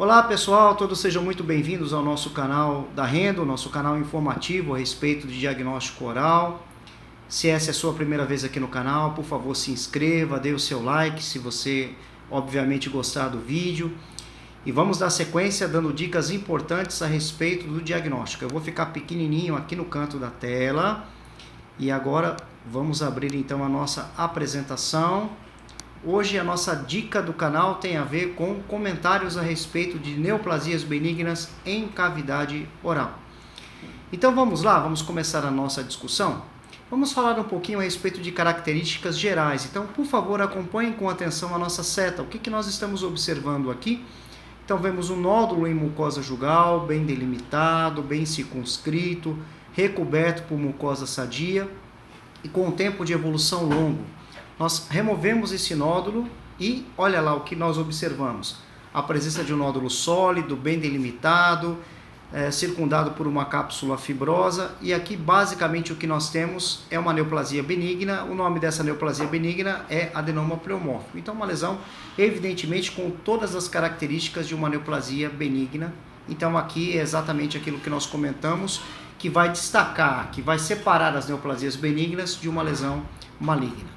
Olá pessoal, todos sejam muito bem-vindos ao nosso canal da Rendo, nosso canal informativo a respeito de diagnóstico oral. Se essa é a sua primeira vez aqui no canal, por favor se inscreva, dê o seu like se você obviamente gostar do vídeo. E vamos dar sequência dando dicas importantes a respeito do diagnóstico. Eu vou ficar pequenininho aqui no canto da tela e agora vamos abrir então a nossa apresentação. Hoje a nossa dica do canal tem a ver com comentários a respeito de neoplasias benignas em cavidade oral. Então vamos lá, vamos começar a nossa discussão. Vamos falar um pouquinho a respeito de características gerais. Então, por favor, acompanhem com atenção a nossa seta. O que nós estamos observando aqui? Então vemos um nódulo em mucosa jugal, bem delimitado, bem circunscrito, recoberto por mucosa sadia e com um tempo de evolução longo. Nós removemos esse nódulo e olha lá o que nós observamos. A presença de um nódulo sólido, bem delimitado, circundado por uma cápsula fibrosa. E aqui basicamente o que nós temos é uma neoplasia benigna. O nome dessa neoplasia benigna é adenoma pleomórfico. Então uma lesão evidentemente com todas as características de uma neoplasia benigna. Então aqui é exatamente aquilo que nós comentamos, que vai destacar, que vai separar as neoplasias benignas de uma lesão maligna.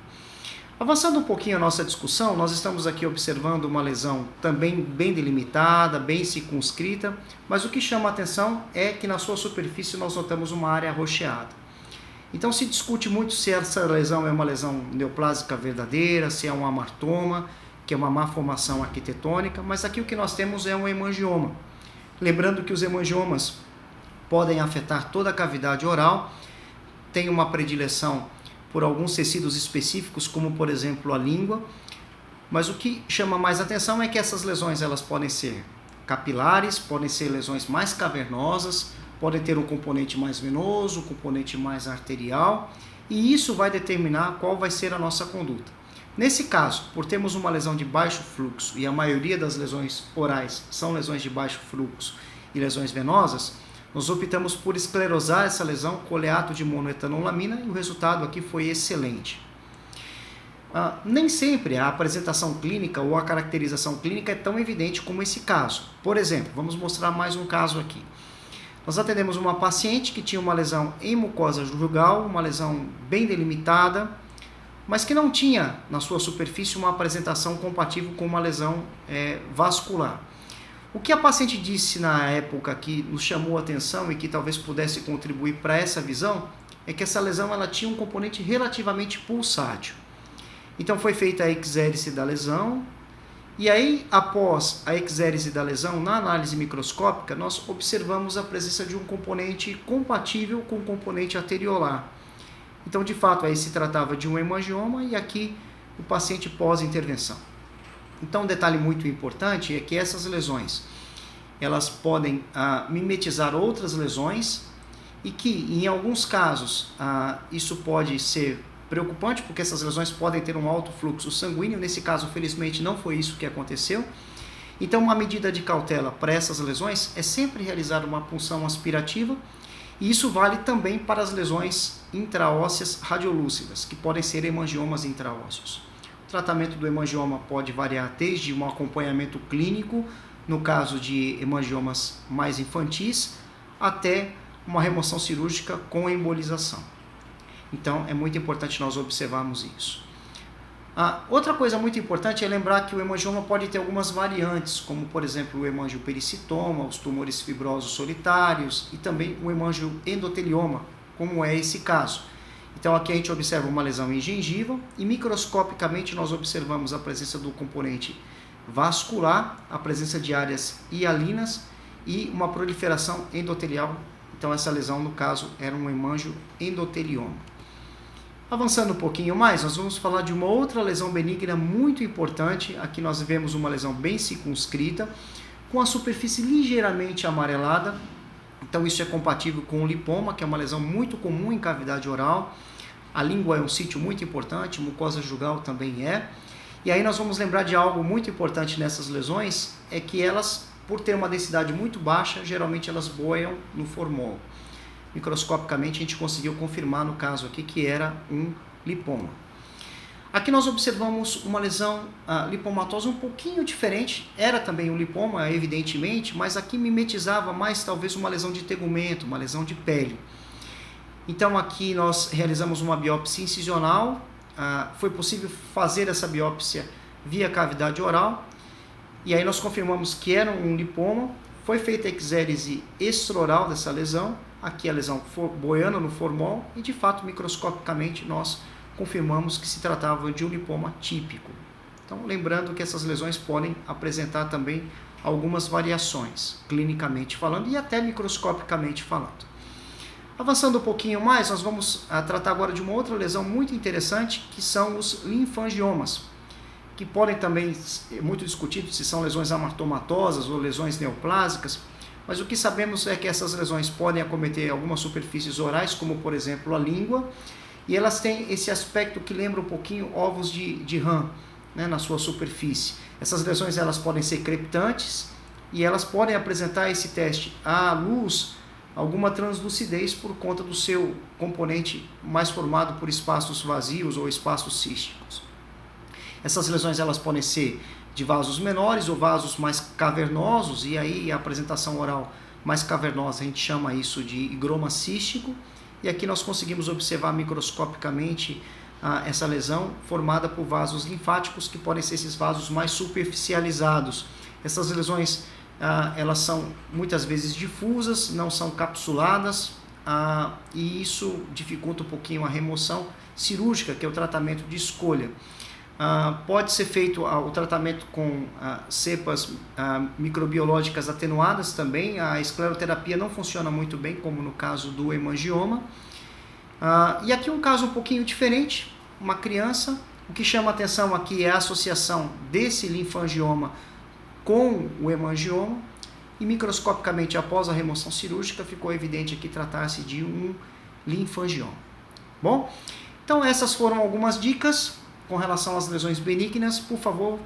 Avançando um pouquinho a nossa discussão, nós estamos aqui observando uma lesão também bem delimitada, bem circunscrita, mas o que chama a atenção é que na sua superfície nós notamos uma área arroxeada. Então se discute muito se essa lesão é uma lesão neoplásica verdadeira, se é um amartoma, que é uma má formação arquitetônica, mas aqui o que nós temos é um hemangioma. Lembrando que os hemangiomas podem afetar toda a cavidade oral, tem uma predileção por alguns tecidos específicos, como por exemplo a língua, mas o que chama mais atenção é que essas lesões elas podem ser capilares, podem ser lesões mais cavernosas, podem ter um componente mais venoso, um componente mais arterial, e isso vai determinar qual vai ser a nossa conduta. Nesse caso, por termos uma lesão de baixo fluxo, e a maioria das lesões orais são lesões de baixo fluxo e lesões venosas, nós optamos por esclerosar essa lesão com oleato de monoetanolamina e o resultado aqui foi excelente. Nem sempre a apresentação clínica ou a caracterização clínica é tão evidente como esse caso. Por exemplo, vamos mostrar mais um caso aqui. Nós atendemos uma paciente que tinha uma lesão em mucosa jugal, uma lesão bem delimitada, mas que não tinha na sua superfície uma apresentação compatível com uma lesão vascular. O que a paciente disse na época que nos chamou a atenção e que talvez pudesse contribuir para essa visão é que essa lesão ela tinha um componente relativamente pulsátil. Então foi feita a exérese da lesão e aí após a exérese da lesão na análise microscópica nós observamos a presença de um componente compatível com o componente arteriolar. Então de fato aí se tratava de um hemangioma e aqui o paciente pós-intervenção. Então um detalhe muito importante é que essas lesões elas podem mimetizar outras lesões e que em alguns casos isso pode ser preocupante porque essas lesões podem ter um alto fluxo sanguíneo, nesse caso felizmente não foi isso que aconteceu. Então uma medida de cautela para essas lesões é sempre realizar uma punção aspirativa e isso vale também para as lesões intraósseas radiolúcidas, que podem ser hemangiomas intraósseos. O tratamento do hemangioma pode variar desde um acompanhamento clínico, no caso de hemangiomas mais infantis, até uma remoção cirúrgica com embolização. Então é muito importante nós observarmos isso. Outra coisa muito importante é lembrar que o hemangioma pode ter algumas variantes, como por exemplo o hemangiopericitoma, os tumores fibrosos solitários e também o hemangioendotelioma, como é esse caso. Então aqui a gente observa uma lesão em gengiva e microscopicamente nós observamos a presença do componente vascular, a presença de áreas hialinas e uma proliferação endotelial. Então essa lesão no caso era um hemangioendotelioma. Avançando um pouquinho mais, nós vamos falar de uma outra lesão benigna muito importante. Aqui nós vemos uma lesão bem circunscrita, com a superfície ligeiramente amarelada. Então isso é compatível com o lipoma, que é uma lesão muito comum em cavidade oral. A língua é um sítio muito importante, mucosa jugal também é. E aí nós vamos lembrar de algo muito importante nessas lesões, é que elas, por ter uma densidade muito baixa, geralmente elas boiam no formol. Microscopicamente a gente conseguiu confirmar no caso aqui que era um lipoma. Aqui nós observamos uma lesão lipomatosa um pouquinho diferente, era também um lipoma, evidentemente, mas aqui mimetizava mais talvez uma lesão de tegumento, uma lesão de pele. Então aqui nós realizamos uma biópsia incisional, foi possível fazer essa biópsia via cavidade oral, e aí nós confirmamos que era um lipoma, foi feita a exérese extraoral dessa lesão, aqui a lesão boiando no formol, e de fato microscopicamente nós confirmamos que se tratava de um lipoma típico. Então, lembrando que essas lesões podem apresentar também algumas variações, clinicamente falando e até microscopicamente falando. Avançando um pouquinho mais, nós vamos tratar agora de uma outra lesão muito interessante, que são os linfangiomas, que podem também ser muito discutidos se são lesões amartomatosas ou lesões neoplásicas, mas o que sabemos é que essas lesões podem acometer algumas superfícies orais, como por exemplo a língua, e elas têm esse aspecto que lembra um pouquinho ovos de rã, né, na sua superfície. Essas lesões elas podem ser crepitantes e elas podem apresentar esse teste à luz alguma translucidez por conta do seu componente mais formado por espaços vazios ou espaços císticos. Essas lesões elas podem ser de vasos menores ou vasos mais cavernosos, e aí a apresentação oral mais cavernosa a gente chama isso de higroma cístico. E aqui nós conseguimos observar microscopicamente essa lesão formada por vasos linfáticos, que podem ser esses vasos mais superficializados. Essas lesões elas são muitas vezes difusas, não são capsuladas, e isso dificulta um pouquinho a remoção cirúrgica, que é o tratamento de escolha. Pode ser feito o tratamento com cepas microbiológicas atenuadas também. A escleroterapia não funciona muito bem, como no caso do hemangioma. E aqui um caso um pouquinho diferente, uma criança. O que chama atenção aqui é a associação desse linfangioma com o hemangioma, e microscopicamente após a remoção cirúrgica ficou evidente aqui tratar-se de um linfangioma. Bom, então essas foram algumas dicas com relação às lesões benignas. Por favor,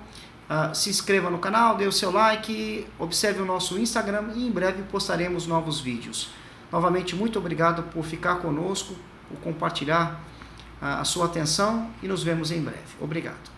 se inscreva no canal, dê o seu like, observe o nosso Instagram e em breve postaremos novos vídeos. Novamente, muito obrigado por ficar conosco, por compartilhar a sua atenção, e nos vemos em breve. Obrigado.